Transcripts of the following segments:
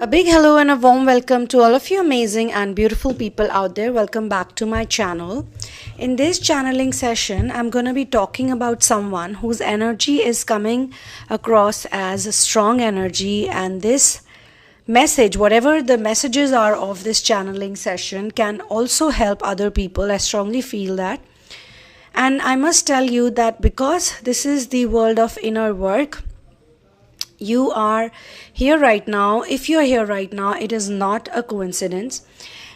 A big hello and a warm welcome to all of you amazing and beautiful people out there. Welcome back to my channel. In this channeling session, I'm going to be talking about someone whose energy is coming across as a strong energy, and this message, whatever the messages are of this channeling session, can also help other people. I strongly feel that. And I must tell you that because this is the world of inner work, you are here right now. If you're here right now, it is not a coincidence.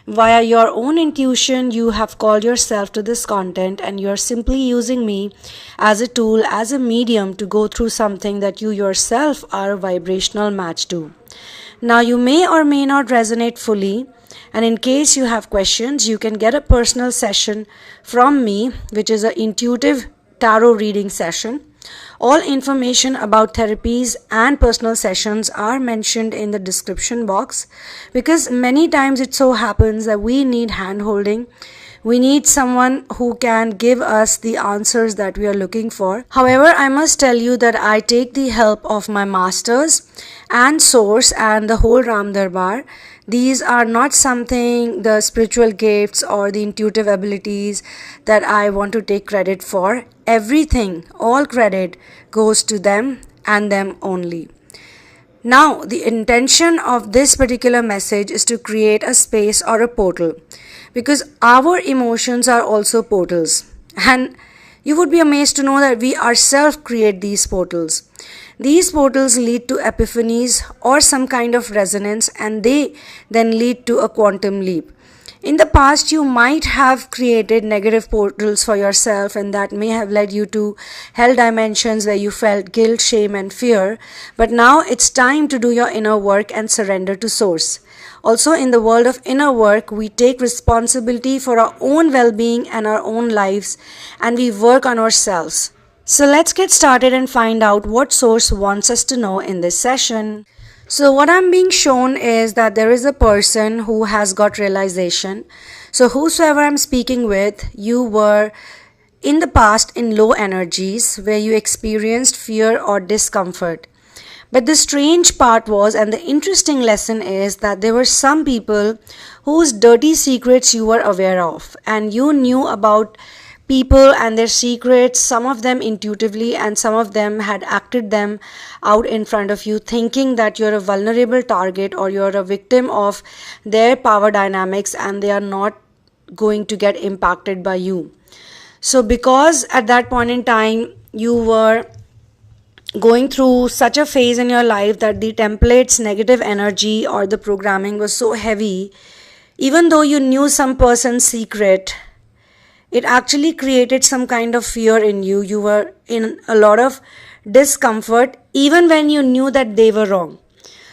Via your own intuition, you have called yourself to this content, and you're simply using me as a tool, as a medium to go through something that you yourself are a vibrational match to. Now, you may or may not resonate fully, and in case you have questions, you can get a personal session from me, which is an intuitive tarot reading session. All information about therapies and personal sessions are mentioned in the description box, because many times it so happens that we need hand-holding. We need someone who can give us the answers that we are looking for. However, I must tell you that I take the help of my masters and source and the whole Ram Darbar. These are not something, the spiritual gifts or the intuitive abilities, that I want to take credit for. Everything, all credit goes to them and them only. Now, the intention of this particular message is to create a space or a portal, because our emotions are also portals, and you would be amazed to know that we ourselves create these portals. These portals lead to epiphanies or some kind of resonance, and they then lead to a quantum leap. In the past, you might have created negative portals for yourself, and that may have led you to hell dimensions where you felt guilt, shame, and fear. But now it's time to do your inner work and surrender to Source. Also, in the world of inner work, we take responsibility for our own well-being and our own lives, and we work on ourselves. So let's get started and find out what Source wants us to know in this session. So what I'm being shown is that there is a person who has got realization. So whosoever I'm speaking with, you were in the past in low energies where you experienced fear or discomfort. But the strange part was, and the interesting lesson is, that there were some people whose dirty secrets you were aware of, and you knew about people and their secrets, some of them intuitively, and some of them had acted them out in front of you, thinking that you're a vulnerable target or you're a victim of their power dynamics and they are not going to get impacted by you. So because at that point in time you were going through such a phase in your life that the template's negative energy or the programming was so heavy, even though you knew some person's secret, it actually created some kind of fear in you. You were in a lot of discomfort even when you knew that they were wrong.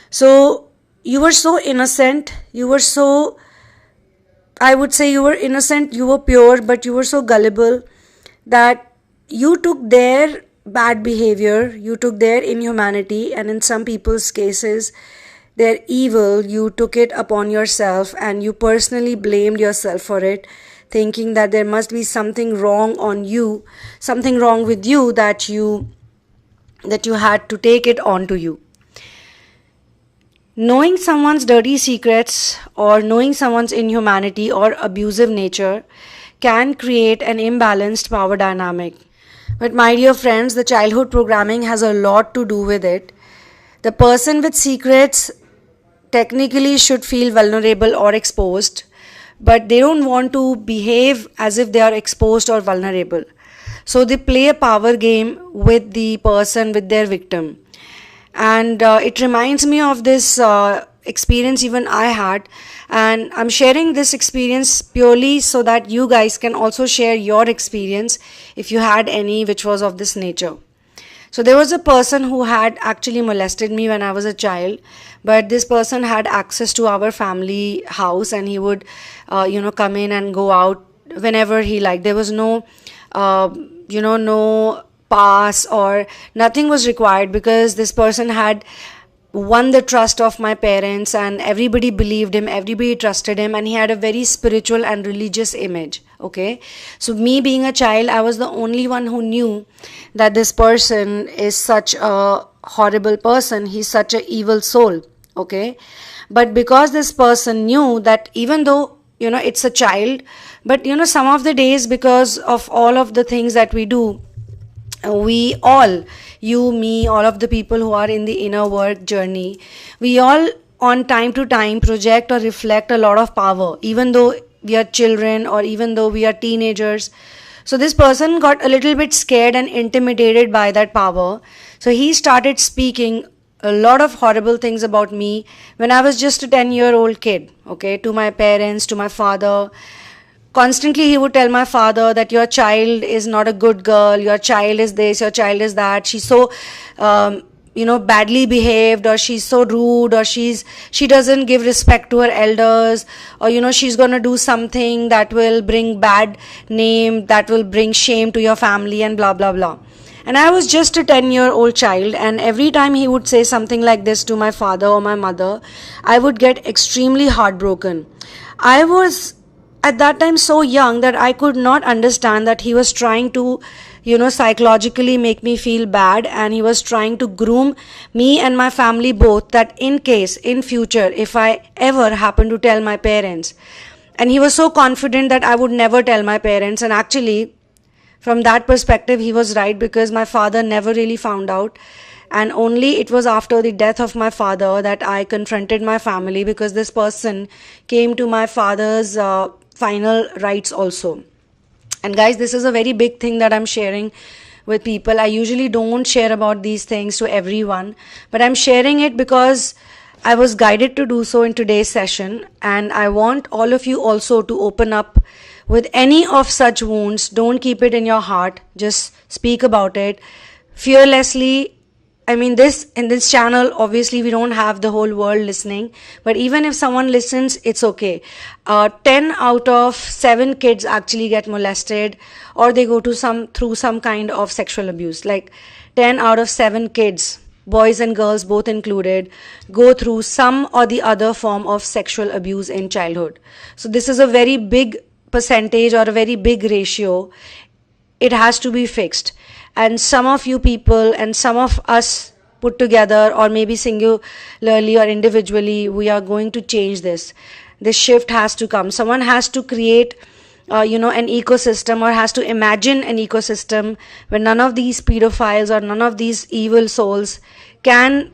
So you were so innocent, you were so, I would say you were innocent, you were pure, but you were so gullible that you took their bad behavior, you took their inhumanity, and in some people's cases their evil, you took it upon yourself and you personally blamed yourself for it, thinking that there must be something wrong on you, something wrong with you, that you had to take it onto you. Knowing someone's dirty secrets or knowing someone's inhumanity or abusive nature can create an imbalanced power dynamic. But my dear friends, the childhood programming has a lot to do with it. The person with secrets technically should feel vulnerable or exposed, but they don't want to behave as if they are exposed or vulnerable. So they play a power game with the person, with their victim. And it reminds me of this experience even I had. And I'm sharing this experience purely so that you guys can also share your experience if you had any which was of this nature. So there was a person who had actually molested me when I was a child, but this person had access to our family house, and he would, come in and go out whenever he liked. There was no, no pass or nothing was required, because this person had won the trust of my parents and everybody believed him, everybody trusted him, and he had a very spiritual and religious image. Okay, so me being a child, I was the only one who knew that this person is such a horrible person, he's such an evil soul. Okay, but because this person knew that even though it's a child, but some of the days, because of all of the things that we do, we all, you, me, all of the people who are in the inner work journey, we all on time to time project or reflect a lot of power, even though we are children or even though we are teenagers. So this person got a little bit scared and intimidated by that power. So he started speaking a lot of horrible things about me when I was just a 10-year-old kid, okay, to my parents, to my father. Constantly he would tell my father that your child is not a good girl, your child is this, your child is that, she's so badly behaved, or she's so rude, or she doesn't give respect to her elders, or she's going to do something that will bring bad name, that will bring shame to your family, and blah blah blah. And I was just a 10-year-old child, and every time he would say something like this to my father or my mother, I would get extremely heartbroken. I was at that time so young that I could not understand that he was trying to psychologically make me feel bad, and he was trying to groom me and my family both, that in case in future if I ever happen to tell my parents. And he was so confident that I would never tell my parents, and actually from that perspective he was right, because my father never really found out, and only it was after the death of my father that I confronted my family, because this person came to my father's final rites also. And guys, this is a very big thing that I'm sharing with people. I usually don't share about these things to everyone, but I'm sharing it because I was guided to do so in today's session, and I want all of you also to open up with any of such wounds. Don't keep it in your heart, just speak about it fearlessly. I mean, in this channel, obviously we don't have the whole world listening, but even if someone listens, it's okay. 10 out of 7 kids actually get molested, or they go through some kind of sexual abuse. Like 10 out of 7 kids, boys and girls both included, go through some or the other form of sexual abuse in childhood. So this is a very big percentage, or a very big ratio. It has to be fixed. And some of you people and some of us put together, or maybe singularly or individually, we are going to change this. This shift has to come. Someone has to create an ecosystem, or has to imagine an ecosystem where none of these pedophiles or none of these evil souls can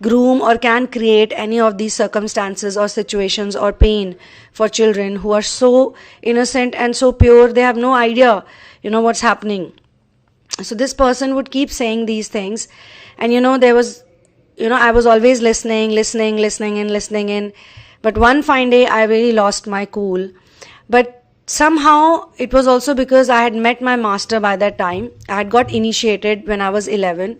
groom or can create any of these circumstances or situations or pain for children who are so innocent and so pure. They have no idea what's happening. So this person would keep saying these things, and there was I was always listening in. But one fine day I really lost my cool. But somehow it was also because I had met my master by that time. I had got initiated when I was 11,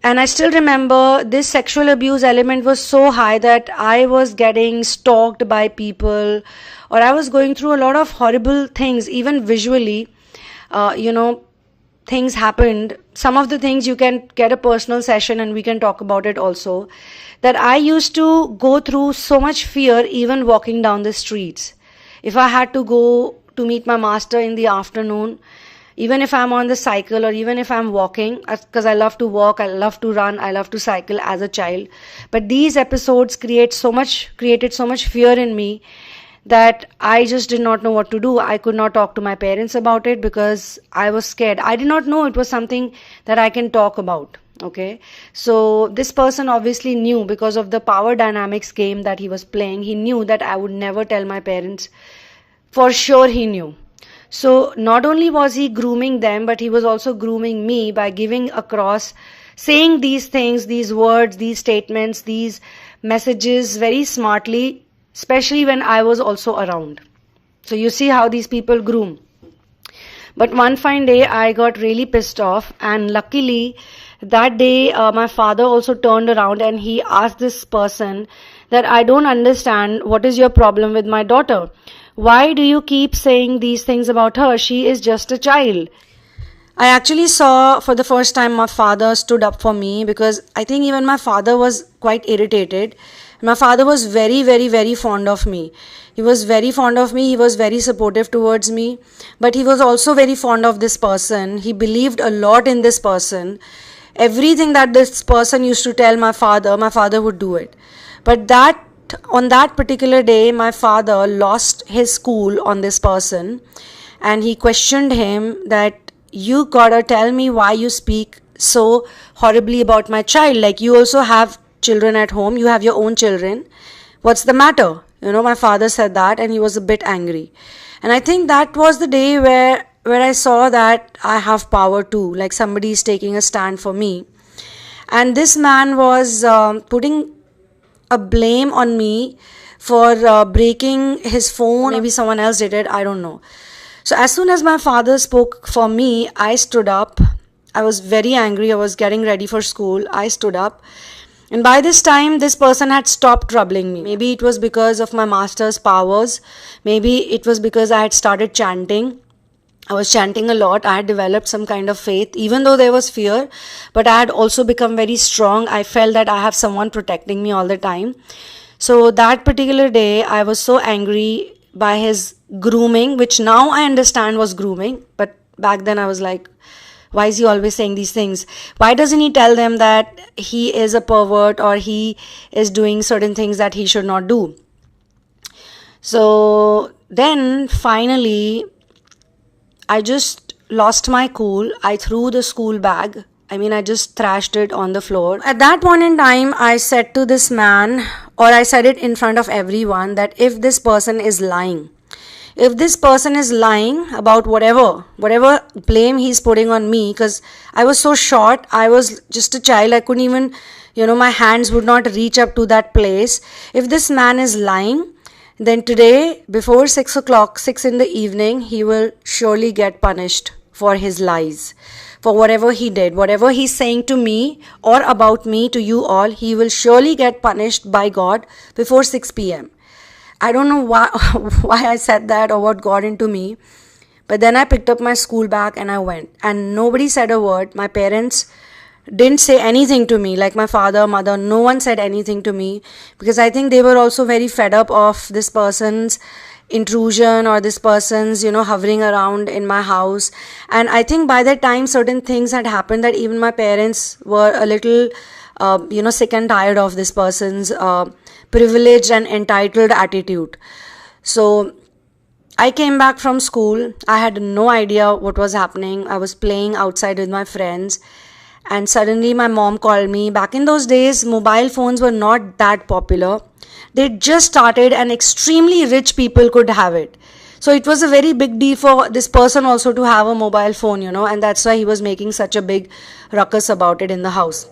and I still remember this sexual abuse element was so high that I was getting stalked by people, or I was going through a lot of horrible things, even visually. Things happened. Some of the things you can get a personal session and we can talk about it also. That I used to go through so much fear even walking down the streets. If I had to go to meet my master in the afternoon, even if I'm on the cycle, or even if I'm walking, because I love to walk, I love to run, I love to cycle as a child. But these episodes created so much fear in me that I just did not know what to do. I could not talk to my parents about it because I was scared. I did not know it was something that I can talk about. Okay, so this person obviously knew, because of the power dynamics game that he was playing, he knew that I would never tell my parents. For sure he knew. So not only was he grooming them, but he was also grooming me by giving across, saying these things, these words, these statements, these messages very smartly, especially when I was also around. So you see how these people groom. But one fine day I got really pissed off, and luckily that day my father also turned around and he asked this person that, I don't understand, what is your problem with my daughter? Why do you keep saying these things about her? She is just a child. I actually saw for the first time my father stood up for me, because I think even my father was quite irritated. My father was very, very, very fond of me. He was very fond of me. He was very supportive towards me. But he was also very fond of this person. He believed a lot in this person. Everything that this person used to tell my father would do it. But on that particular day, my father lost his cool on this person, and he questioned him that, you gotta tell me why you speak so horribly about my child. Like, you also have children at home, you have your own children. What's the matter? My father said that, and he was a bit angry. And I think that was the day where I saw that I have power too. Like, somebody is taking a stand for me. And this man was putting a blame on me for breaking his phone. Maybe someone else did it, I don't know. So as soon as my father spoke for me, I stood up. I was very angry. I was getting ready for school. I stood up. And by this time, this person had stopped troubling me. Maybe it was because of my master's powers. Maybe it was because I had started chanting. I was chanting a lot. I had developed some kind of faith, even though there was fear. But I had also become very strong. I felt that I have someone protecting me all the time. So that particular day, I was so angry by his grooming, which now I understand was grooming. But back then I was like, why is he always saying these things? Why doesn't he tell them that he is a pervert or he is doing certain things that he should not do? So then finally, I just lost my cool. I threw the school bag. I just thrashed it on the floor. At that point in time, I said to this man, or I said it in front of everyone, that if this person is lying about whatever blame he's putting on me, because I was so short, I was just a child, I couldn't even, my hands would not reach up to that place. If this man is lying, then today, before 6 o'clock, 6 in the evening, he will surely get punished for his lies. For whatever he did, whatever he's saying to me or about me to you all, he will surely get punished by God before 6 p.m. I don't know why I said that or what got into me. But then I picked up my school bag and I went. And nobody said a word. My parents didn't say anything to me. Like my father, mother, no one said anything to me. Because I think they were also very fed up of this person's intrusion or this person's, hovering around in my house. And I think by that time, certain things had happened that even my parents were a little, sick and tired of this person's privileged and entitled attitude. So I came back from school. I had no idea what was happening. I was playing outside with my friends. And suddenly my mom called me. Back in those days, mobile phones were not that popular. They just started and extremely rich people could have it. So it was a very big deal for this person also to have a mobile phone, and that's why he was making such a big ruckus about it in the house.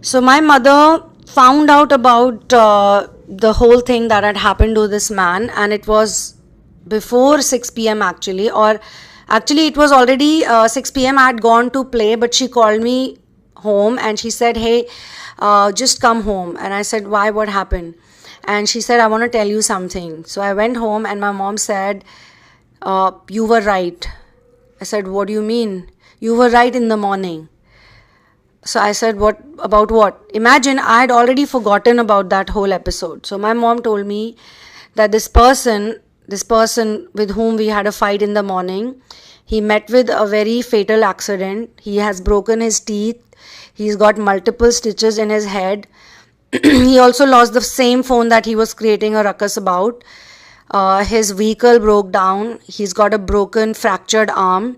So my mother found out about the whole thing that had happened to this man, and it was before 6 p.m. actually, or actually it was already 6 p.m. I had gone to play, but she called me home and she said, hey, just come home. And I said, why, what happened? And she said, I want to tell you something. So I went home and my mom said, you were right. I said, what do you mean? You were right in the morning. So I said, what about what? Imagine, I had already forgotten about that whole episode. So my mom told me that this person with whom we had a fight in the morning, he met with a very fatal accident. He has broken his teeth. He's got multiple stitches in his head. He also lost the same phone that he was creating a ruckus about. His vehicle broke down. He's got a broken, fractured arm.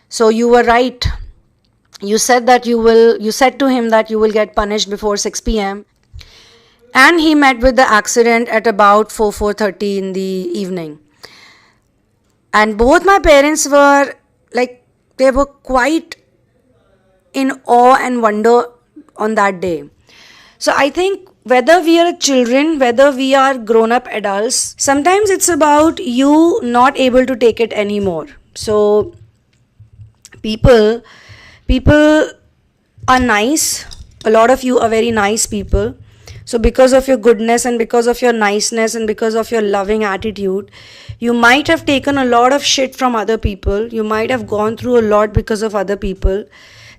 So you were right. You said to him that you will get punished before 6 p.m. And he met with the accident at about 4:30 in the evening. And both my parents were they were quite in awe and wonder on that day. So I think whether we are children, whether we are grown-up adults, sometimes it's about you not able to take it anymore. So people are nice. A lot of you are very nice people. So because of your goodness and because of your niceness and because of your loving attitude, you might have taken a lot of shit from other people. You might have gone through a lot because of other people.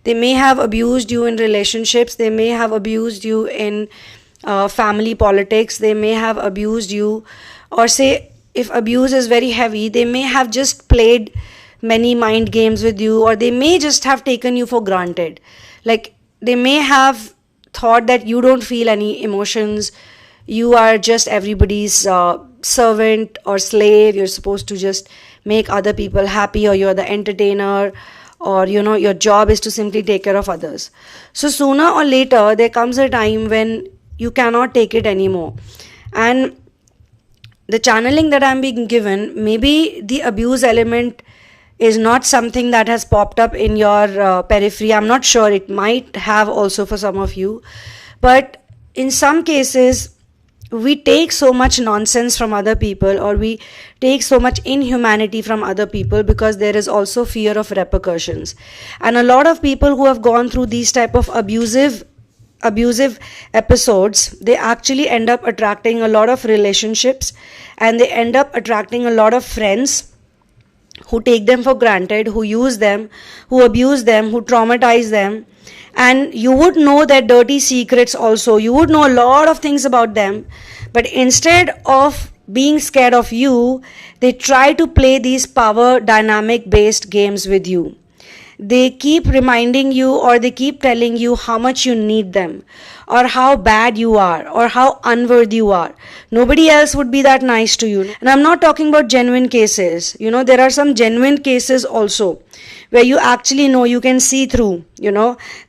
They may have abused you in relationships. They may have abused you in family politics. They may have abused you, or say if abuse is very heavy, they may have just played many mind games with you, or they may just have taken you for granted. Like they may have thought that you don't feel any emotions, you are just everybody's servant or slave, you're supposed to just make other people happy, or you're the entertainer, or your job is to simply take care of others. So sooner or later there comes a time when you cannot take it anymore. And the channeling that I'm being given, maybe the abuse element is not something that has popped up in your periphery. I'm not sure, it might have also for some of you. But in some cases, we take so much nonsense from other people, or we take so much inhumanity from other people, because there is also fear of repercussions. And a lot of people who have gone through these type of abusive episodes, they actually end up attracting a lot of relationships, and they end up attracting a lot of friends who take them for granted, who use them, who abuse them, who traumatize them. And you would know their dirty secrets also. You would know a lot of things about them. But instead of being scared of you, they try to play these power dynamic based games with you. They keep reminding you, or they keep telling you how much you need them, or how bad you are, or how unworthy you are. Nobody else would be that nice to you. And I'm not talking about genuine cases. There are some genuine cases also where you actually know, you can see through,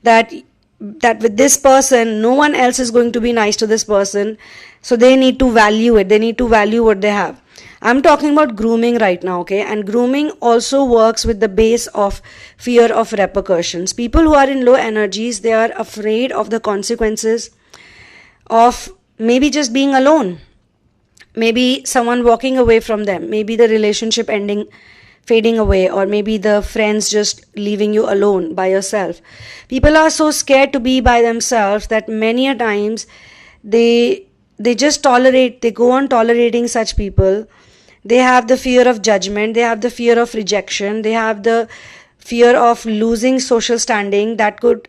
that with this person, no one else is going to be nice to this person. So they need to value it. They need to value what they have. I'm talking about grooming right now, okay? And grooming also works with the base of fear of repercussions. People who are in low energies, they are afraid of the consequences of maybe just being alone. Maybe someone walking away from them. Maybe the relationship ending, fading away, or maybe the friends just leaving you alone by yourself. People are so scared to be by themselves that many a times they just tolerate, they go on tolerating such people. They have the fear of judgment, they have the fear of rejection, they have the fear of losing social standing that could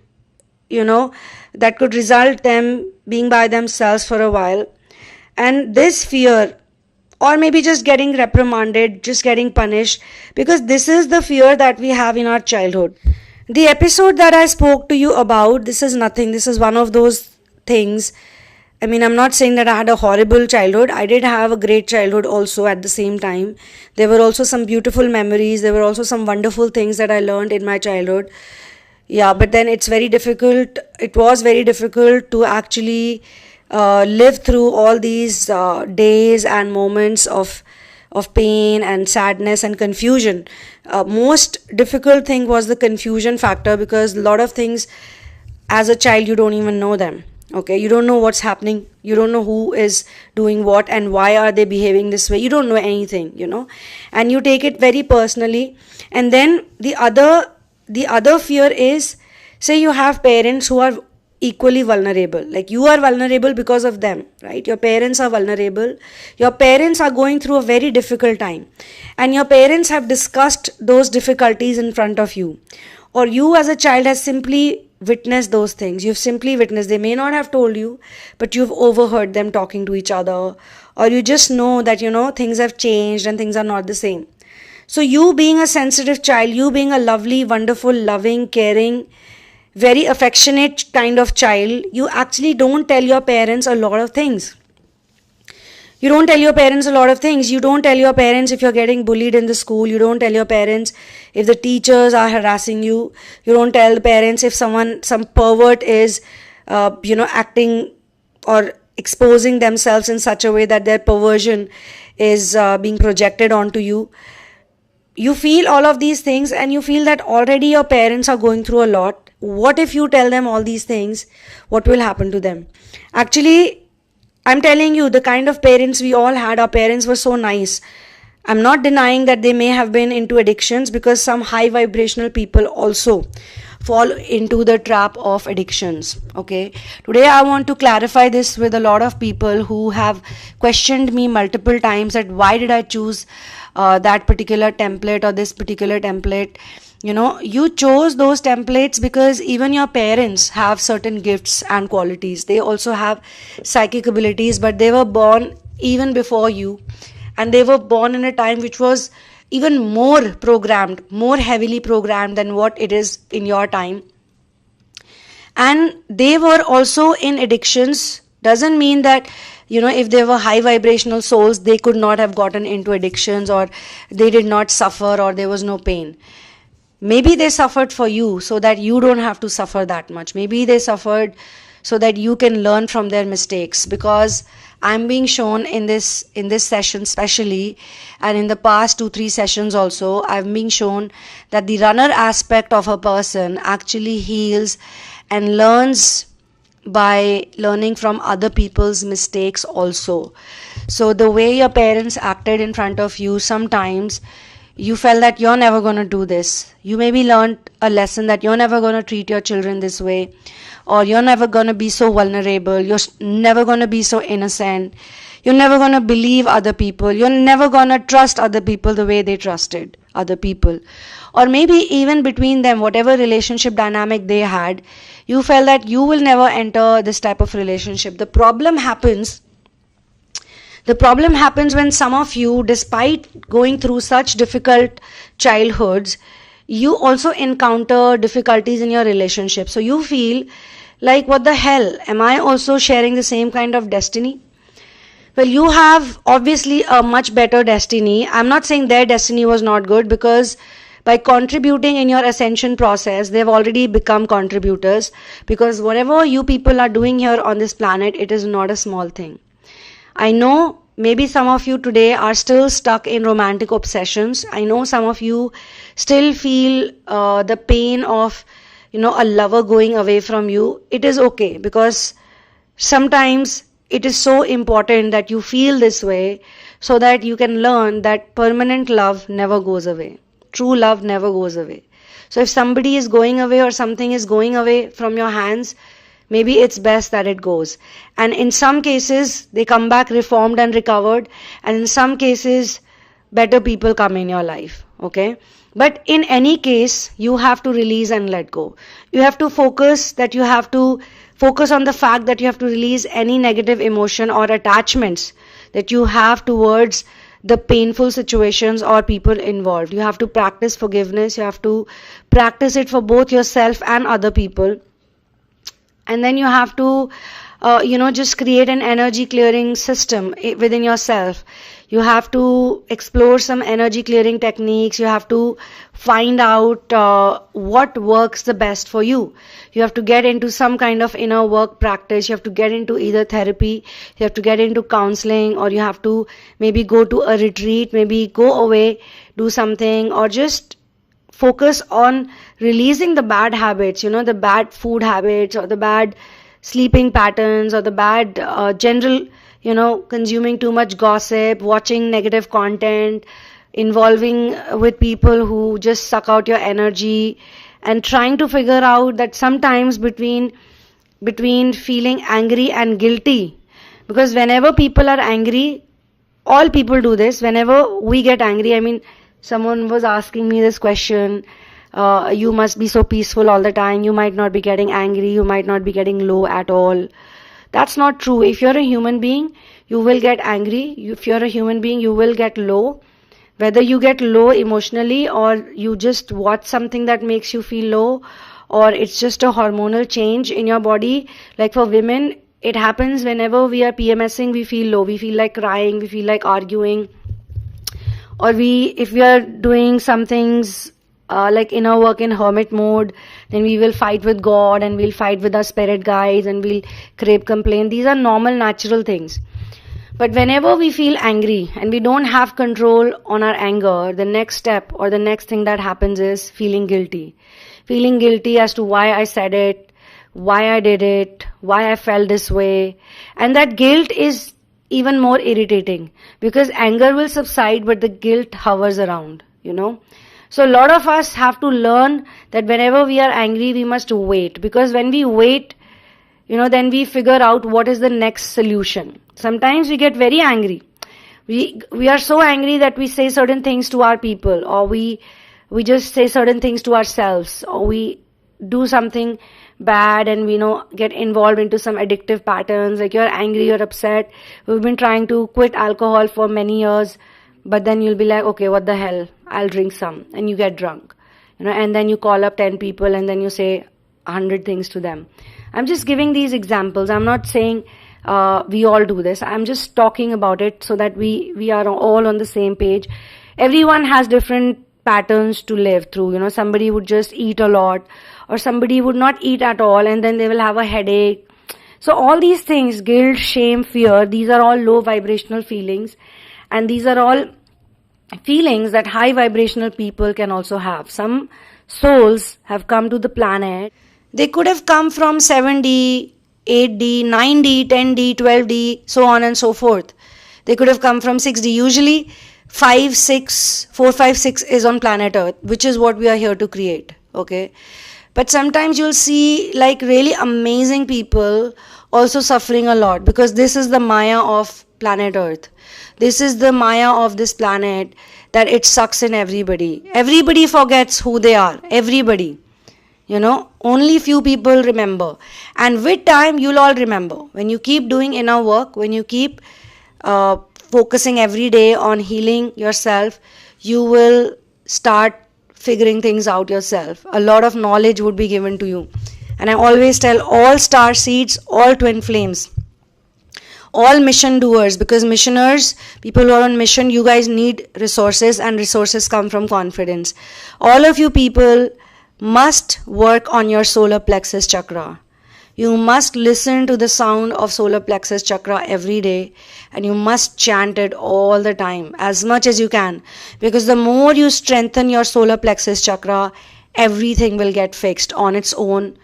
result them being by themselves for a while. And this fear, or maybe just getting reprimanded, just getting punished, because this is the fear that we have in our childhood. The episode that I spoke to you about, this is nothing, this is one of those things. I mean, I'm not saying that I had a horrible childhood. I did have a great childhood also at the same time. There were also some beautiful memories. There were also some wonderful things that I learned in my childhood. Yeah, but then it's very difficult. It was very difficult to actually live through all these days and moments of pain and sadness and confusion. Most difficult thing was the confusion factor, because a lot of things as a child, you don't even know them. Okay, you don't know what's happening. You don't know who is doing what and why are they behaving this way. You don't know anything, and you take it very personally. And then the other fear is, say you have parents who are equally vulnerable. Like, you are vulnerable because of them, right? Your parents are vulnerable. Your parents are going through a very difficult time, and your parents have discussed those difficulties in front of you, or you as a child has simply witnessed those things. You've simply witnessed. They may not have told you, but you've overheard them talking to each other, or you just know that things have changed and things are not the same. So you being a sensitive child, you being a lovely, wonderful, loving, caring, very affectionate kind of child, you actually don't tell your parents a lot of things. You don't tell your parents a lot of things. You don't tell your parents if you're getting bullied in the school. You don't tell your parents if the teachers are harassing you. You don't tell the parents if some pervert is, acting or exposing themselves in such a way that their perversion is being projected onto you. You feel all of these things, and you feel that already your parents are going through a lot. What if you tell them all these things? What will happen to them? Actually, I'm telling you, the kind of parents we all had, our parents were so nice. I'm not denying that they may have been into addictions, because some high vibrational people also fall into the trap of addictions. Okay. Today I want to clarify this with a lot of people who have questioned me multiple times that why did I choose that particular template or this particular template. You chose those templates because even your parents have certain gifts and qualities. They also have psychic abilities, but they were born even before you, and they were born in a time which was even more heavily programmed than what it is in your time. And they were also in addictions. Doesn't mean that, if they were high vibrational souls, they could not have gotten into addictions, or they did not suffer, or there was no pain. Maybe they suffered for you so that you don't have to suffer that much. Maybe they suffered so that you can learn from their mistakes. Because I'm being shown in this session especially, and in the past 2-3 sessions also, I've been shown that the runner aspect of a person actually heals and learns by learning from other people's mistakes also. So the way your parents acted in front of you, sometimes you felt that you're never going to do this. You maybe learned a lesson that you're never going to treat your children this way, or you're never going to be so vulnerable, you're never going to be so innocent, you're never going to believe other people, you're never going to trust other people the way they trusted other people. Or maybe even between them, whatever relationship dynamic they had, you felt that you will never enter this type of relationship. The problem happens when some of you, despite going through such difficult childhoods, you also encounter difficulties in your relationship. So you feel like, what the hell? Am I also sharing the same kind of destiny? Well, you have obviously a much better destiny. I'm not saying their destiny was not good, because by contributing in your ascension process, they've already become contributors. Because whatever you people are doing here on this planet, it is not a small thing. I know maybe some of you today are still stuck in romantic obsessions. I know some of you still feel the pain of, a lover going away from you. It is okay, because sometimes it is so important that you feel this way, so that you can learn that permanent love never goes away. True love never goes away. So if somebody is going away, or something is going away from your hands, maybe it's best that it goes. And in some cases, they come back reformed and recovered. And in some cases, better people come in your life. Okay? But in any case, you have to release and let go. You have to focus on the fact that you have to release any negative emotion or attachments that you have towards the painful situations or people involved. You have to practice forgiveness. You have to practice it for both yourself and other people. And then you have to, just create an energy clearing system within yourself. You have to explore some energy clearing techniques. You have to find out what works the best for you. You have to get into some kind of inner work practice. You have to get into either therapy, you have to get into counseling, or you have to maybe go to a retreat, maybe go away, do something, or just focus on releasing the bad habits, the bad food habits, or the bad sleeping patterns, or the bad general, consuming too much gossip, watching negative content, involving with people who just suck out your energy, and trying to figure out that sometimes between feeling angry and guilty. Because whenever people are angry, all people do this, whenever we get angry, someone was asking me this question, you must be so peaceful all the time, you might not be getting angry, you might not be getting low at all. That's not true. If you're a human being, you will get angry. If you're a human being, you will get low. Whether you get low emotionally, or you just watch something that makes you feel low, or it's just a hormonal change in your body. Like for women, it happens whenever we are PMSing, we feel low, we feel like crying, we feel like arguing. Or if we are doing some things like inner work in hermit mode, then we will fight with God, and we'll fight with our spirit guides, and we'll crave, complain. These are normal, natural things. But whenever we feel angry and we don't have control on our anger, the next step or the next thing that happens is feeling guilty. Feeling guilty as to why I said it, why I did it, why I felt this way. And that guilt is even more irritating, because anger will subside, but the guilt hovers around, So a lot of us have to learn that whenever we are angry, we must wait. Because when we wait, then we figure out what is the next solution. Sometimes we get very angry. We are so angry that we say certain things to our people, or we just say certain things to ourselves, or we do something bad and we get involved into some addictive patterns. Like you're angry, you're upset. We've been trying to quit alcohol for many years, but then you'll be like, okay, what the hell? I'll drink some. And you get drunk. And then you call up 10 people and then you say, 100 things to them. I'm just giving these examples. I'm not saying we all do this. I'm just talking about it so that we are all on the same page. Everyone has different patterns to live through. Somebody would just eat a lot, or somebody would not eat at all, and then they will have a headache. So all these things, guilt, shame, fear, these are all low vibrational feelings, and these are all feelings that high vibrational people can also have. Some souls have come to the planet. They could have come from 7D, 8D, 9D, 10D, 12D, so on and so forth. They could have come from 6D. Usually 4, 5, 6 is on planet Earth, which is what we are here to create. Okay. But sometimes you'll see like really amazing people also suffering a lot, because this is the Maya of planet Earth. This is the Maya of this planet, that it sucks in everybody. Everybody forgets who they are. Everybody. Only few people remember. And with time, you'll all remember. When you keep doing inner work, when you keep focusing every day on healing yourself, you will start figuring things out yourself. A lot of knowledge would be given to you. And I always tell all star seeds, all twin flames, all mission doers, because missioners, people who are on mission, you guys need resources, and resources come from confidence. All of you people must work on your solar plexus chakra. You must listen to the sound of solar plexus chakra every day, and you must chant it all the time, as much as you can, because the more you strengthen your solar plexus chakra, everything will get fixed on its own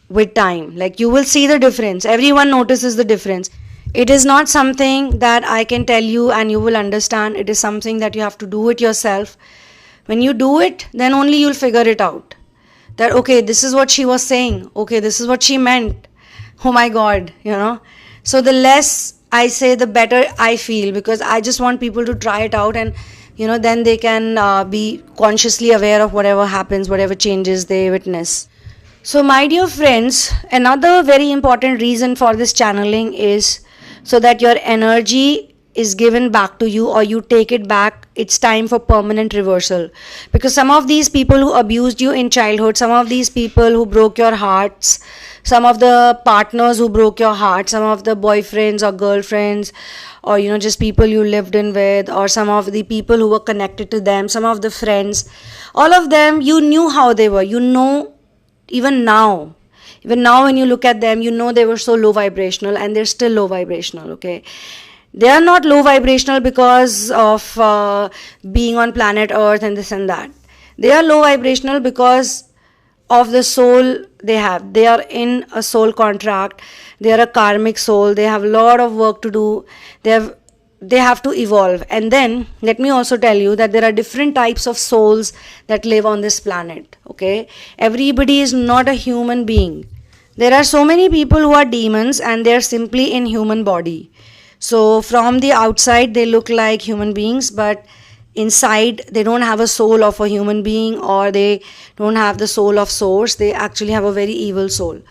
with time. Like, you will see the difference. Everyone notices the difference. It is not something that I can tell you and you will understand. It is something that you have to do it yourself. When you do it, then only you'll figure it out. That, okay, this is what she was saying. Okay, this is what she meant. Oh my God, So the less I say, the better I feel, because I just want people to try it out, and, then they can be consciously aware of whatever happens, whatever changes they witness. So my dear friends, another very important reason for this channeling is so that your energy is given back to you, or you take it back. It's time for permanent reversal, because some of these people who abused you in childhood, some of these people who broke your hearts, some of the partners who broke your heart, some of the boyfriends or girlfriends, or just people you lived in with, or some of the people who were connected to them, some of the friends, all of them, you knew how they were. Even now when you look at them, they were so low vibrational, and they're still low vibrational. Okay, they are not low vibrational because of being on planet Earth and this and that. They are low vibrational because of the soul they have. They are in a soul contract. They are a karmic soul. They have a lot of work to do. They have to evolve. And then let me also tell you that there are different types of souls that live on this planet. Okay, everybody is not a human being. There are so many people who are demons, and they are simply in human body. So from the outside they look like human beings, but inside they don't have a soul of a human being, or they don't have the soul of source. They actually have a very evil soul.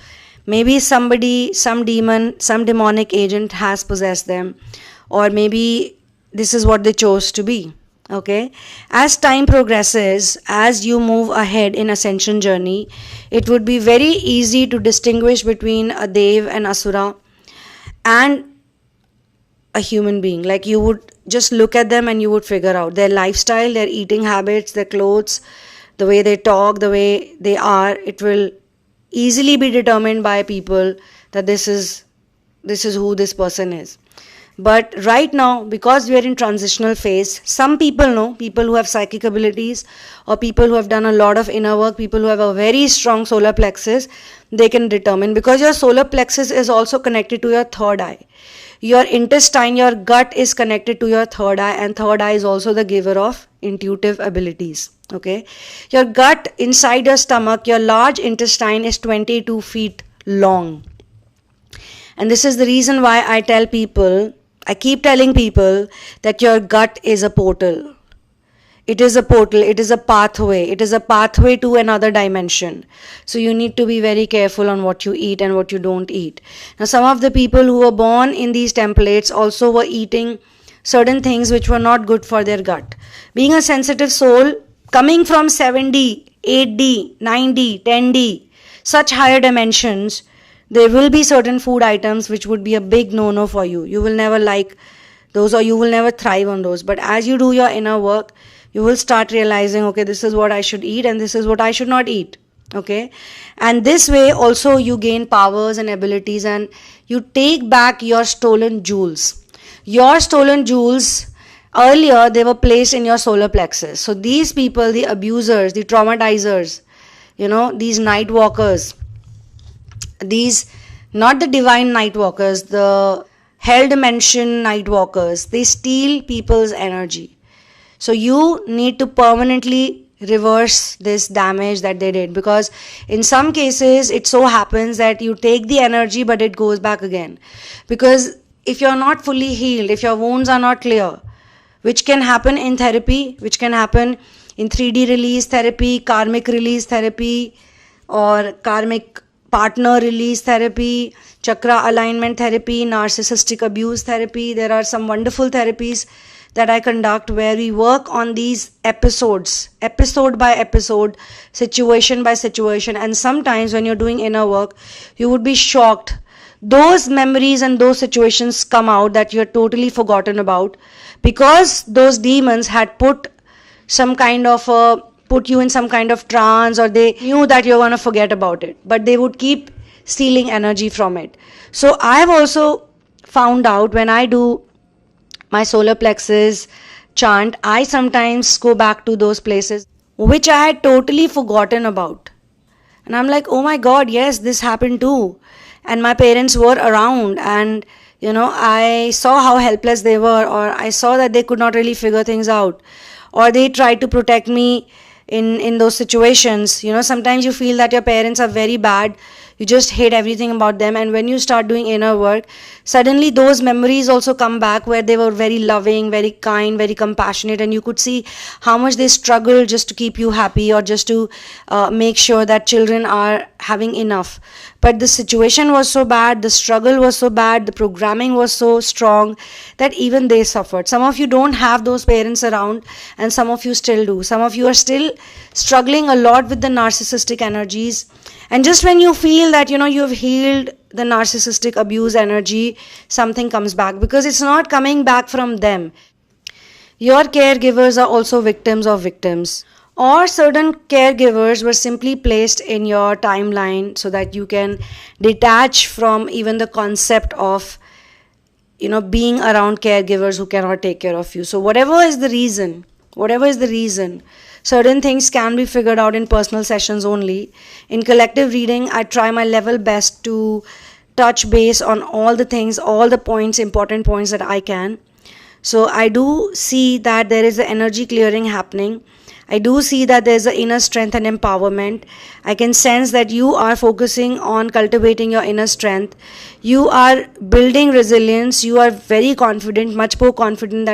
Maybe somebody, some demon, some demonic agent has possessed them, or maybe this is what they chose to be. Okay, as time progresses, as you move ahead in Ascension Journey, it would be very easy to distinguish between a Dev and Asura and a human being. Like, you would just look at them and you would figure out their lifestyle, their eating habits, their clothes, the way they talk, the way they are. It will easily be determined by people that this is who this person is. But right now, because we are in transitional phase, some people know, people who have psychic abilities, or people who have done a lot of inner work, people who have a very strong solar plexus, they can determine, because your solar plexus is also connected to your third eye. Your intestine, your gut is connected to your third eye, and third eye is also the giver of intuitive abilities. Okay, your gut inside your stomach, your large intestine is 22 feet long. And this is the reason why I keep telling people that your gut is a portal. It is a portal, it is a pathway to another dimension. So you need to be very careful on what you eat and what you don't eat. Now, some of the people who were born in these templates also were eating certain things which were not good for their gut. Being a sensitive soul, coming from 7D, 8D, 9D, 10D, such higher dimensions, there will be certain food items which would be a big no-no for you. You will never like those, or you will never thrive on those. But as you do your inner work, you will start realizing, okay, this is what I should eat and this is what I should not eat. Okay, and this way also you gain powers and abilities, and you take back your stolen jewels. Your stolen jewels, earlier they were placed in your solar plexus. So these people, the abusers, the traumatizers, these Nightwalkers, these, not the divine Nightwalkers, the hell dimension Nightwalkers, they steal people's energy. So you need to permanently reverse this damage that they did, because in some cases it so happens that you take the energy but it goes back again. Because if you're not fully healed, if your wounds are not clear, which can happen in therapy, which can happen in 3D release therapy, karmic release therapy, or karmic partner release therapy, chakra alignment therapy, narcissistic abuse therapy. There are some wonderful therapies that I conduct where we work on these episodes, episode by episode, situation by situation. And sometimes when you're doing inner work, you would be shocked. Those memories and those situations come out that you're totally forgotten about, because those demons had put you in some kind of trance, or they knew that you're going to forget about it, but they would keep stealing energy from it. So I have also found out, when I do my solar plexus chant, I sometimes go back to those places which I had totally forgotten about. And I'm like, oh my God, yes, this happened too. And my parents were around, and I saw how helpless they were, or I saw that they could not really figure things out, or they tried to protect me in those situations. Sometimes you feel that your parents are very bad, you just hate everything about them, and when you start doing inner work, suddenly those memories also come back, where they were very loving, very kind, very compassionate, and you could see how much they struggled just to keep you happy, or just to make sure that children are having enough. But the situation was so bad, the struggle was so bad, the programming was so strong that even they suffered. Some of you don't have those parents around, and some of you still do. Some of you are still struggling a lot with the narcissistic energies. And just when you feel that, you have healed the narcissistic abuse energy, something comes back, because it's not coming back from them. Your caregivers are also victims of victims. Or certain caregivers were simply placed in your timeline so that you can detach from even the concept of, being around caregivers who cannot take care of you. So whatever is the reason, certain things can be figured out in personal sessions only. In collective reading, I try my level best to touch base on all the things, all the points, important points that I can. So I do see that there is an energy clearing happening. I do see that there's an inner strength and empowerment. I can sense that you are focusing on cultivating your inner strength. You are building resilience. You are very confident, much more confident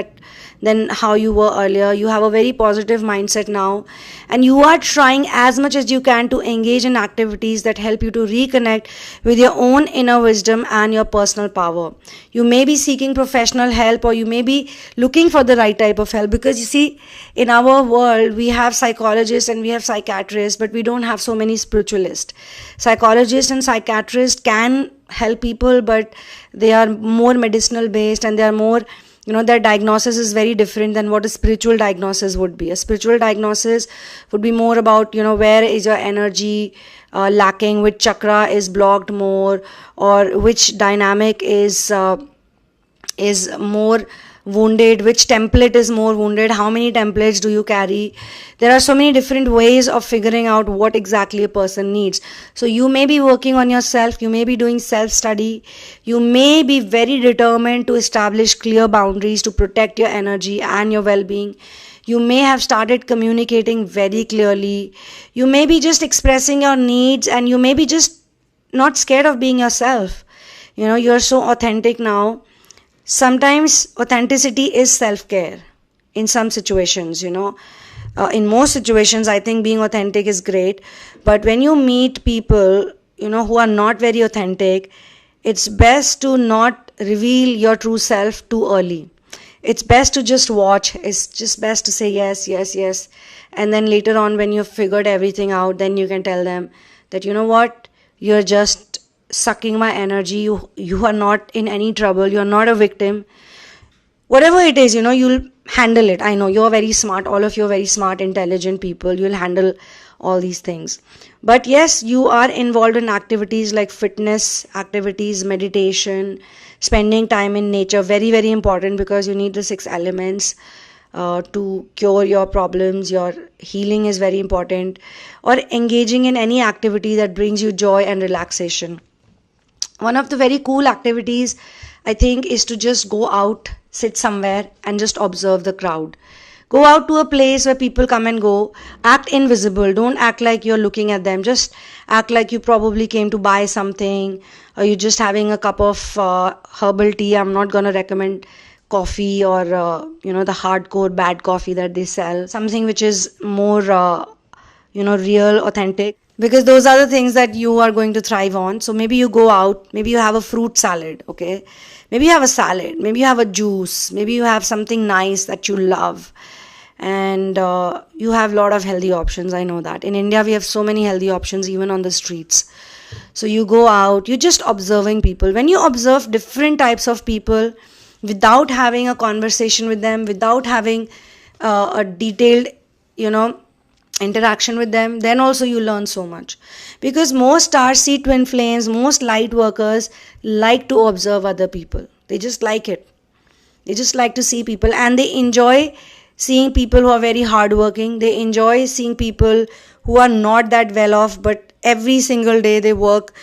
than how you were earlier. You have a very positive mindset now, and you are trying as much as you can to engage in activities that help you to reconnect with your own inner wisdom and your personal power. You may be seeking professional help, or you may be looking for the right type of help, because you see, in our world we have psychologists and we have psychiatrists, but we don't have so many spiritualists. Psychologists and psychiatrists can help people, but they are more medicinal based, and they are more, their diagnosis is very different than what a spiritual diagnosis would be. A spiritual diagnosis would be more about, where is your energy lacking, which chakra is blocked more, or which dynamic is more wounded, which template is more wounded, how many templates do you carry. There are so many different ways of figuring out what exactly a person needs. So you may be working on yourself, you may be doing self-study, you may be very determined to establish clear boundaries to protect your energy and your well-being. You may have started communicating very clearly. You may be just expressing your needs, and you may be just not scared of being yourself. You're so authentic now. Sometimes authenticity is self-care in some situations, in most situations, I think being authentic is great. But when you meet people, who are not very authentic, it's best to not reveal your true self too early. It's best to just watch. It's just best to say yes, yes, yes. And then later on, when you've figured everything out, then you can tell them that, you're just sucking my energy, you are not in any trouble, you're not a victim. Whatever it is, you'll handle it. I know you're very smart, all of you are very smart, intelligent people, you'll handle all these things. But yes, you are involved in activities like fitness activities, meditation, spending time in nature, very very important, because you need the 6 elements to cure your problems. Your healing is very important, or engaging in any activity that brings you joy and relaxation. One of the very cool activities, I think, is to just go out, sit somewhere and just observe the crowd. Go out to a place where people come and go. Act invisible. Don't act like you're looking at them. Just act like you probably came to buy something, or you're just having a cup of herbal tea. I'm not going to recommend coffee or, the hardcore bad coffee that they sell. Something which is more, real, authentic. Because those are the things that you are going to thrive on. So maybe you go out, maybe you have a fruit salad, okay? Maybe you have a salad, maybe you have a juice, maybe you have something nice that you love. And you have a lot of healthy options, I know that. In India, we have so many healthy options, even on the streets. So you go out, you're just observing people. When you observe different types of people, without having a conversation with them, without having a detailed, interaction with them, then also you learn so much. Because most starseed twin flames, most light workers like to observe other people. They just like it. They just like to see people, and they enjoy seeing people who are very hardworking. They enjoy seeing people who are not that well off, but every single day they work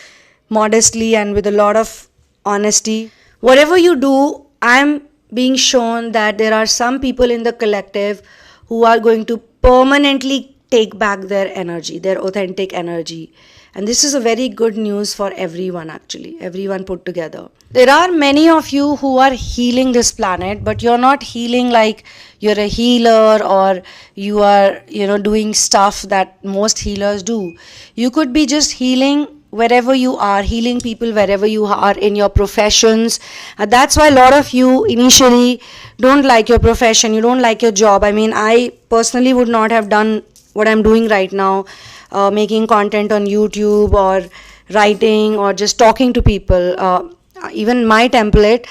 modestly and with a lot of honesty. Whatever you do, I'm being shown that there are some people in the collective who are going to permanently take back their energy, their authentic energy. And this is a very good news for everyone, actually, everyone put together. There are many of you who are healing this planet, but you're not healing like you're a healer, or you are, doing stuff that most healers do. You could be just healing wherever you are, healing people wherever you are in your professions. That's why a lot of you initially don't like your profession, you don't like your job. I mean, I personally would not have done what I'm doing right now, making content on YouTube, or writing, or just talking to people. Even my template,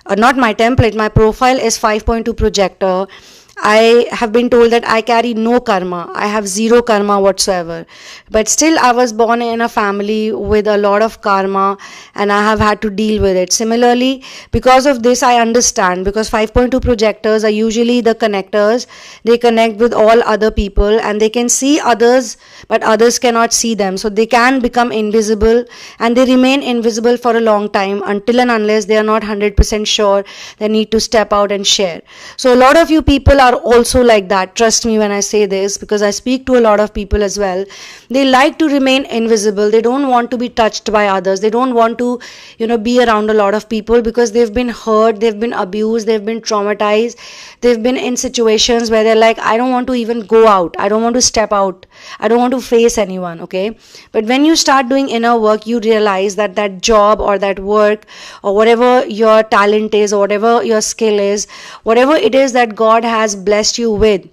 my profile is 5.2 projector. I have been told that I carry no karma. I have zero karma whatsoever. But still, I was born in a family with a lot of karma, and I have had to deal with it. Similarly, because of this, I understand, because 5.2 projectors are usually the connectors. They connect with all other people, and they can see others, but others cannot see them. So they can become invisible, and they remain invisible for a long time, until and unless they are not 100% sure they need to step out and share. So a lot of you people are also like that. Trust me when I say this, because I speak to a lot of people as well. They like to remain invisible. They don't want to be touched by others. They don't want to, be around a lot of people, because they've been hurt, they've been abused, they've been traumatized. They've been in situations where they're like, I don't want to even go out. I don't want to step out. I don't want to face anyone, okay? But when you start doing inner work, you realize that that job or that work or whatever your talent is, or whatever your skill is, whatever it is that God has blessed you with,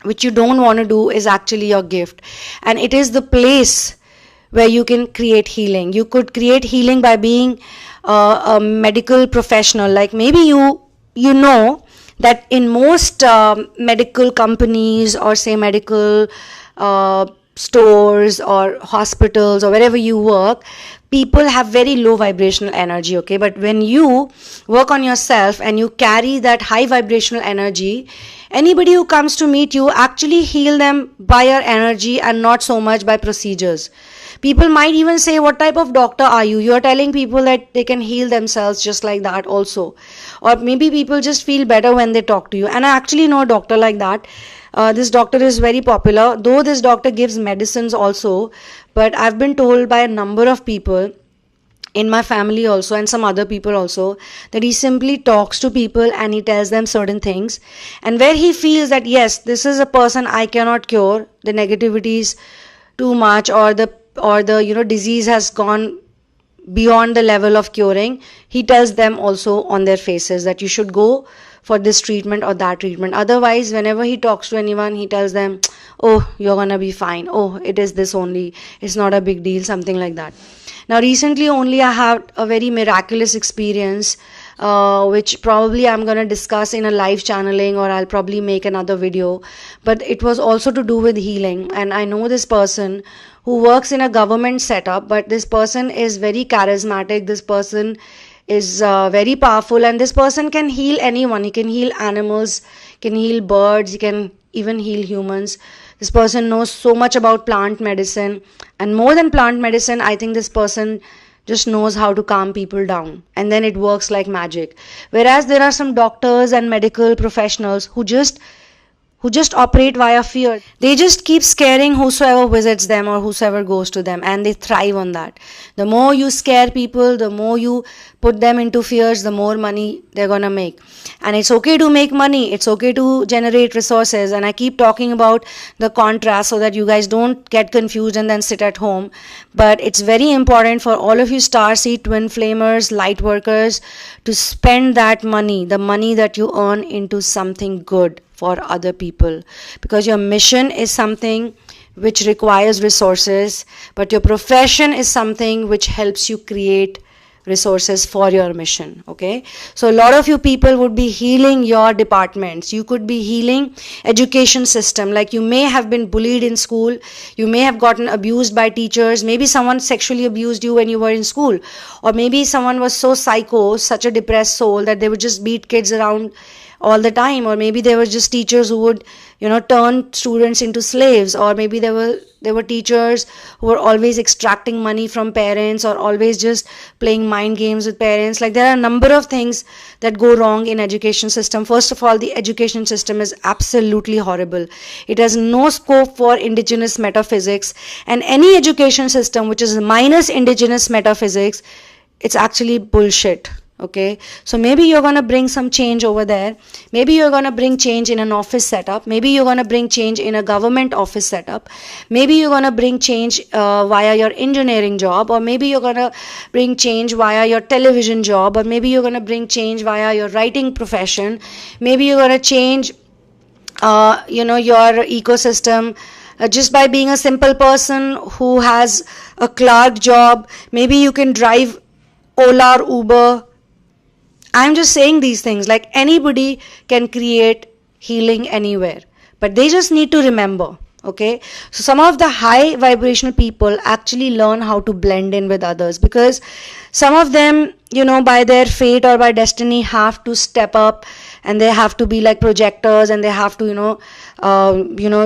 which you don't want to do, is actually your gift. And it is the place where you can create healing. You could create healing by being a medical professional. Like maybe you know that in most medical companies, or say medical stores or hospitals or wherever you work, people have very low vibrational energy, okay? But when you work on yourself and you carry that high vibrational energy, anybody who comes to meet you, actually heal them by your energy and not so much by procedures. People might even say, what type of doctor are you? You are telling people that they can heal themselves just like that also. Or maybe people just feel better when they talk to you. And I actually know a doctor like that. This doctor is very popular, though this doctor gives medicines also. But I've been told by a number of people in my family also, and some other people also, that he simply talks to people and he tells them certain things. And where he feels that, yes, this is a person I cannot cure, the negativity is too much, or the disease has gone beyond the level of curing, he tells them also on their faces that you should go for this treatment or that treatment. Otherwise, whenever he talks to anyone, he tells them, oh, you're gonna be fine. Oh, it is this only. It's not a big deal, something like that. Now, recently only I had a very miraculous experience, which probably I'm going to discuss in a live channeling, or I'll probably make another video. But it was also to do with healing. And I know this person who works in a government setup, but this person is very charismatic. This person is very powerful, and this person can heal anyone. He can heal animals, can heal birds, he can even heal humans. This person knows so much about plant medicine, and more than plant medicine, I think this person just knows how to calm people down, and then it works like magic. Whereas there are some doctors and medical professionals who just operate via fear. They just keep scaring whosoever visits them or whosoever goes to them, and they thrive on that. The more you scare people, the more you put them into fears, the more money they're gonna make. And it's okay to make money, it's okay to generate resources, and I keep talking about the contrast so that you guys don't get confused and then sit at home. But it's very important for all of you starseed, twin flamers, light workers, to spend that money, the money that you earn, into something good for other people, because your mission is something which requires resources, but your profession is something which helps you create resources for your mission. Okay, so a lot of you people would be healing your departments. You could be healing education system, like you may have been bullied in school, you may have gotten abused by teachers, maybe someone sexually abused you when you were in school, or maybe someone was so psycho, such a depressed soul, that they would just beat kids around all the time, or maybe there were just teachers who would turn students into slaves, or maybe there were teachers who were always extracting money from parents, or always just playing mind games with parents. Like, there are a number of things that go wrong in education system. First of all, the education system is absolutely horrible. It has no scope for indigenous metaphysics, and any education system which is minus indigenous metaphysics, it's actually bullshit. Okay, so maybe you're going to bring some change over there. Maybe you're going to bring change in an office setup. Maybe you're going to bring change in a government office setup. Maybe you're going to bring change via your engineering job, or maybe you're going to bring change via your television job, or maybe you're going to bring change via your writing profession. Maybe you're going to change your ecosystem just by being a simple person who has a clerk job. Maybe you can drive Ola or Uber. I'm just saying these things, like anybody can create healing anywhere, but they just need to remember. Okay, so some of the high vibrational people actually learn how to blend in with others, because some of them, by their fate or by destiny, have to step up, and they have to be like projectors, and they have to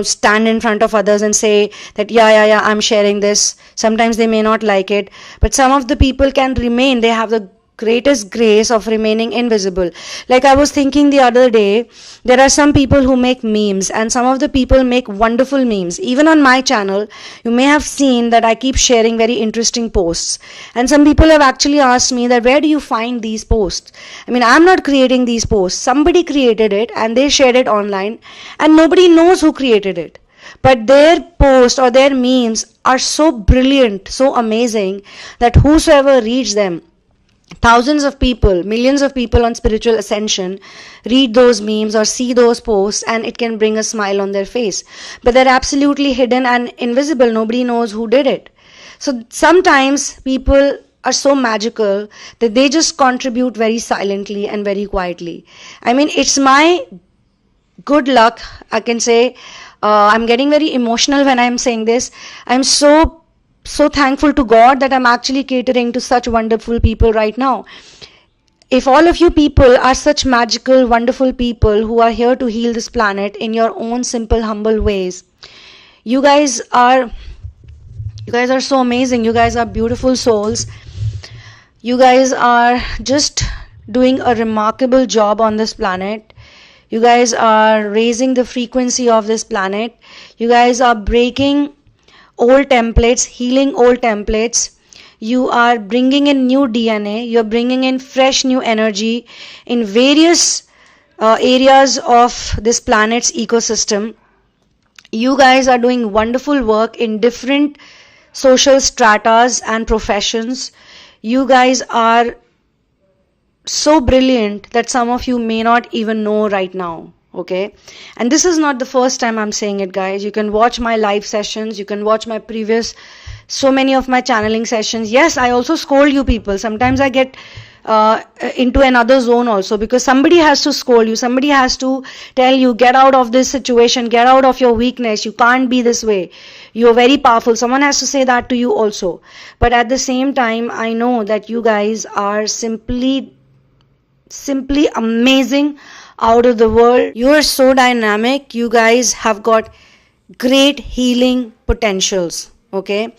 stand in front of others and say that yeah, I'm sharing this. Sometimes they may not like it, but some of the people can remain. They have the greatest grace of remaining invisible. Like, I was thinking the other day, there are some people who make memes, and some of the people make wonderful memes. Even on my channel, you may have seen that I keep sharing very interesting posts, and some people have actually asked me that, where do you find these posts? I mean, I'm not creating these posts. Somebody created it and they shared it online, and nobody knows who created it. But their posts or their memes are so brilliant, so amazing, that whosoever reads them, thousands of people, millions of people on Spiritual Ascension read those memes or see those posts, and it can bring a smile on their face. But they're absolutely hidden and invisible. Nobody knows who did it. So sometimes people are so magical that they just contribute very silently and very quietly. I mean, it's my good luck, I can say. I'm getting very emotional when I'm saying this. I'm so thankful to God that I'm actually catering to such wonderful people right now. If all of you people are such magical, wonderful people who are here to heal this planet in your own simple, humble ways, you guys are so amazing. You guys are beautiful souls. You guys are just doing a remarkable job on this planet. You guys are raising the frequency of this planet. You guys are breaking old templates, healing old templates. You are bringing in new DNA. You're bringing in fresh new energy in various areas of this planet's ecosystem. You guys are doing wonderful work in different social stratas and professions. you guys are so brilliant that some of you may not even know right now. Okay, and this is not the first time I'm saying it, guys. You can watch my live sessions, you can watch my previous, so many of my channeling sessions. Yes, I also scold you people. Sometimes I get into another zone also, because somebody has to scold you, somebody has to tell you, get out of this situation, get out of your weakness, you can't be this way, you're very powerful. Someone has to say that to you also. But at the same time, I know that you guys are simply amazing, out of the world. You are so dynamic. You guys have got great healing potentials. Okay,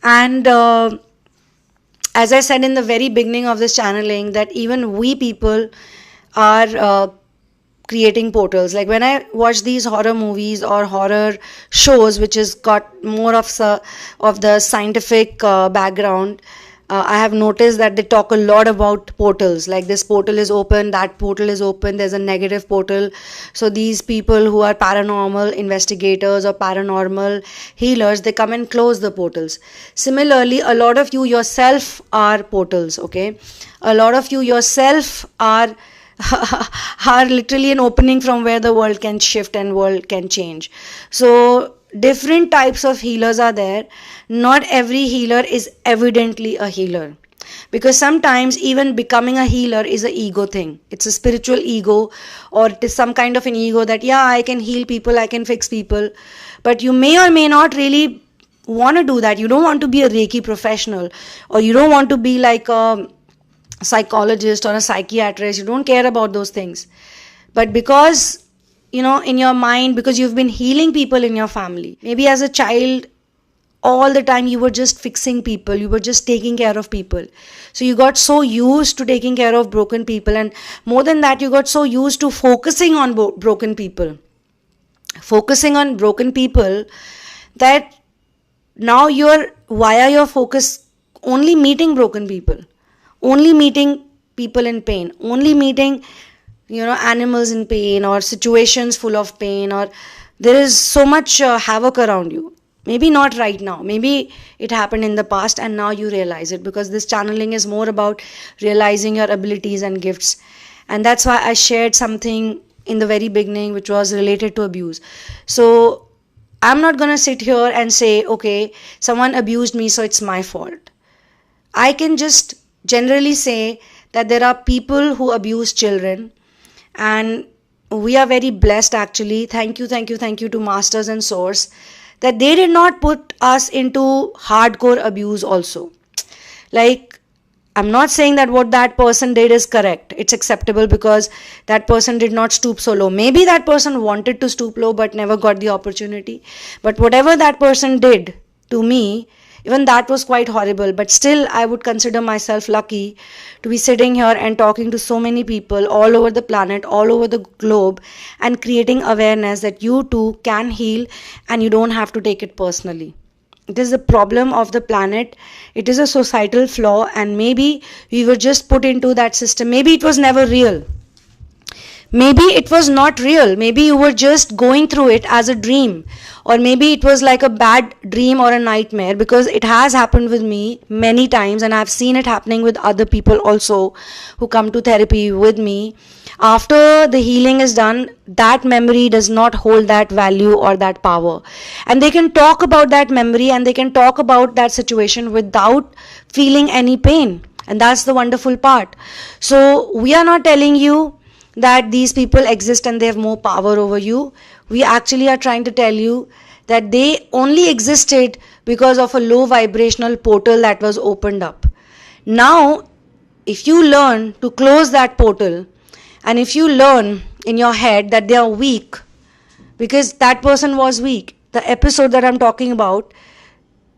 and as I said in the very beginning of this channeling, that even we people are creating portals. Like when I watch these horror movies or horror shows, which has got more of the scientific background, I have noticed that they talk a lot about portals. Like this portal is open, that portal is open, there's a negative portal. So these people who are paranormal investigators or paranormal healers, they come and close the portals. Similarly, a lot of you yourself are portals. Okay, a lot of you yourself are are literally an opening from where the world can shift and world can change. So different types of healers are there. Not every healer is evidently a healer, because sometimes even becoming a healer is an ego thing. It's a spiritual ego, or it is some kind of an ego that, yeah, I can heal people, I can fix people. But you may or may not really want to do that. You don't want to be a Reiki professional, or you don't want to be like a psychologist or a psychiatrist. You don't care about those things. But because, in your mind, because you've been healing people in your family, maybe as a child, all the time you were just fixing people, you were just taking care of people. So you got so used to taking care of broken people, and more than that, you got so used to focusing on broken people, that now you're via your focus only meeting broken people, only meeting people in pain, only meeting animals in pain, or situations full of pain, or there is so much havoc around you. Maybe not right now, maybe it happened in the past and now you realize it, because this channeling is more about realizing your abilities and gifts. And that's why I shared something in the very beginning which was related to abuse. So I'm not gonna sit here and say, okay, someone abused me, so it's my fault. I can just generally say that there are people who abuse children, and we are very blessed actually. Thank you to Masters and Source, that they did not put us into hardcore abuse also. Like, I'm not saying that what that person did is correct. It's acceptable, because that person did not stoop so low. Maybe that person wanted to stoop low but never got the opportunity. But whatever that person did to me, even that was quite horrible. But still, I would consider myself lucky to be sitting here and talking to so many people all over the planet, all over the globe, and creating awareness that you too can heal and you don't have to take it personally. It is the problem of the planet. It is a societal flaw, and maybe we were just put into that system. Maybe it was never real. Maybe it was not real. Maybe you were just going through it as a dream, or maybe it was like a bad dream or a nightmare, because it has happened with me many times, and I've seen it happening with other people also who come to therapy with me. After the healing is done, that memory does not hold that value or that power, and they can talk about that memory and they can talk about that situation without feeling any pain. And that's the wonderful part. So we are not telling you that these people exist and they have more power over you. We actually are trying to tell you that they only existed because of a low vibrational portal that was opened up. Now, if you learn to close that portal, and if you learn in your head that they are weak, because that person was weak, the episode that I'm talking about,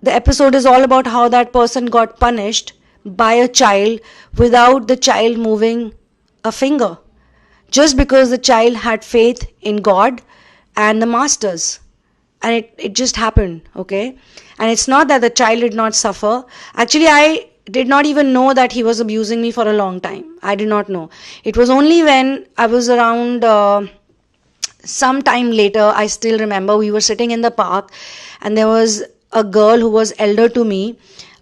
the episode is all about how that person got punished by a child without the child moving a finger, just because the child had faith in God and the masters. And it just happened, okay? And it's not that the child did not suffer. Actually, I did not even know that he was abusing me for a long time. I did not know. It was only when I was around some time later, I still remember, we were sitting in the park and there was a girl who was elder to me.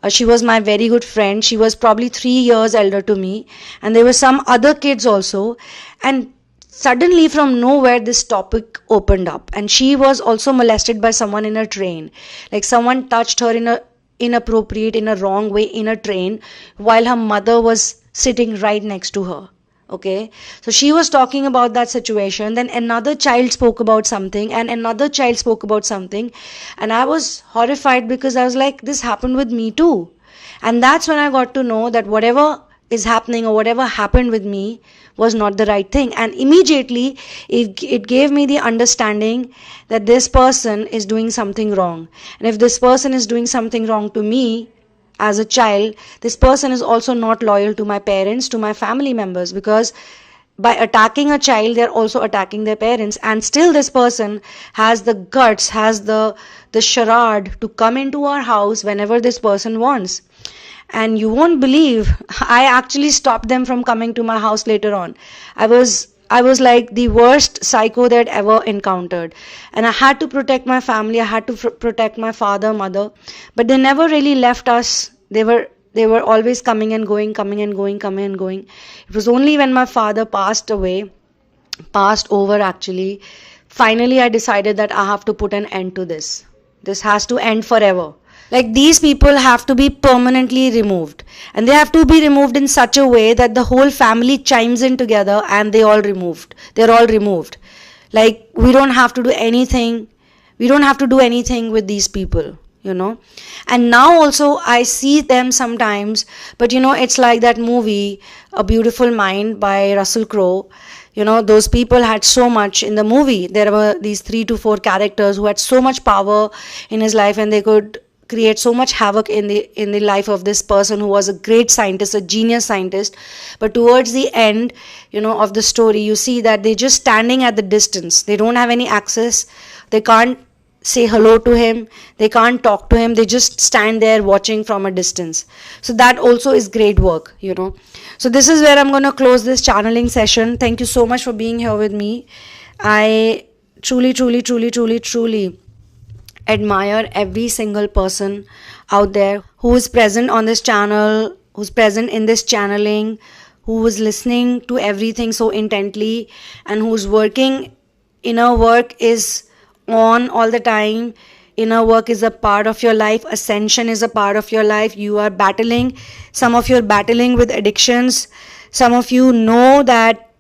She was my very good friend. She was probably 3 years elder to me, and there were some other kids also. And suddenly, from nowhere, this topic opened up, and she was also molested by someone in a train. Like someone touched her in a inappropriate, in a wrong way in a train, while her mother was sitting right next to her. Okay, so she was talking about that situation, then another child spoke about something, and another child spoke about something, and I was horrified because I was like, this happened with me too. And that's when I got to know that whatever is happening or whatever happened with me was not the right thing. And immediately it gave me the understanding that this person is doing something wrong, and if this person is doing something wrong to me as a child, this person is also not loyal to my parents, to my family members, because by attacking a child, they're also attacking their parents. And still this person has the guts, has the charade to come into our house whenever this person wants. And you won't believe, I actually stopped them from coming to my house later on. I was like the worst psycho they'd ever encountered. And I had to protect my family, I had to protect my father, mother. But they never really left us. They were always coming and going, coming and going, coming and going. It was only when my father passed over actually, finally I decided that I have to put an end to this. This has to end forever. Like, these people have to be permanently removed, and they have to be removed in such a way that the whole family chimes in together and they're all removed. Like, we don't have to do anything with these people, and now also I see them sometimes, but it's like that movie A Beautiful Mind by Russell Crowe. Those people had so much in the movie. There were these 3 to 4 characters who had so much power in his life, and they could create so much havoc in the life of this person who was a great scientist, a genius scientist. But towards the end, of the story, you see that they're just standing at the distance. They don't have any access. They can't say hello to him. They can't talk to him. They just stand there watching from a distance. So that also is great work, So this is where I'm going to close this channeling session. Thank you so much for being here with me. I truly admire every single person out there who is present on this channel, who's present in this channeling, who is listening to everything so intently, and who's working. Inner work is on all the time. Inner work is a part of your life. Ascension is a part of your life. You are battling. Some of you are battling with addictions. Some of you know that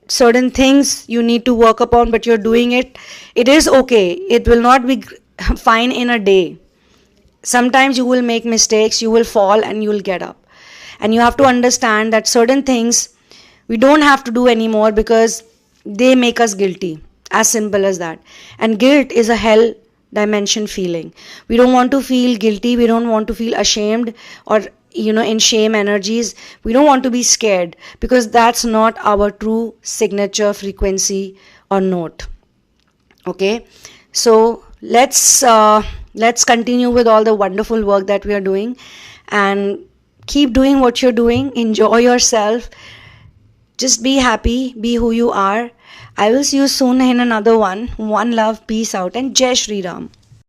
certain things you need to work upon, but you're doing it. It is okay. It will not be fine in a day. Sometimes you will make mistakes, you will fall, and you will get up. And you have to understand that certain things we don't have to do anymore because they make us guilty. As simple as that. And guilt is a hell dimension feeling. We don't want to feel guilty. We don't want to feel ashamed or in shame energies. We don't want to be scared, because that's not our true signature frequency or note. Okay, so let's continue with all the wonderful work that we are doing, and keep doing what you're doing. Enjoy yourself. Just be happy. Be who you are. I will see you soon in another one. One love. Peace out, and Jai Shri Ram.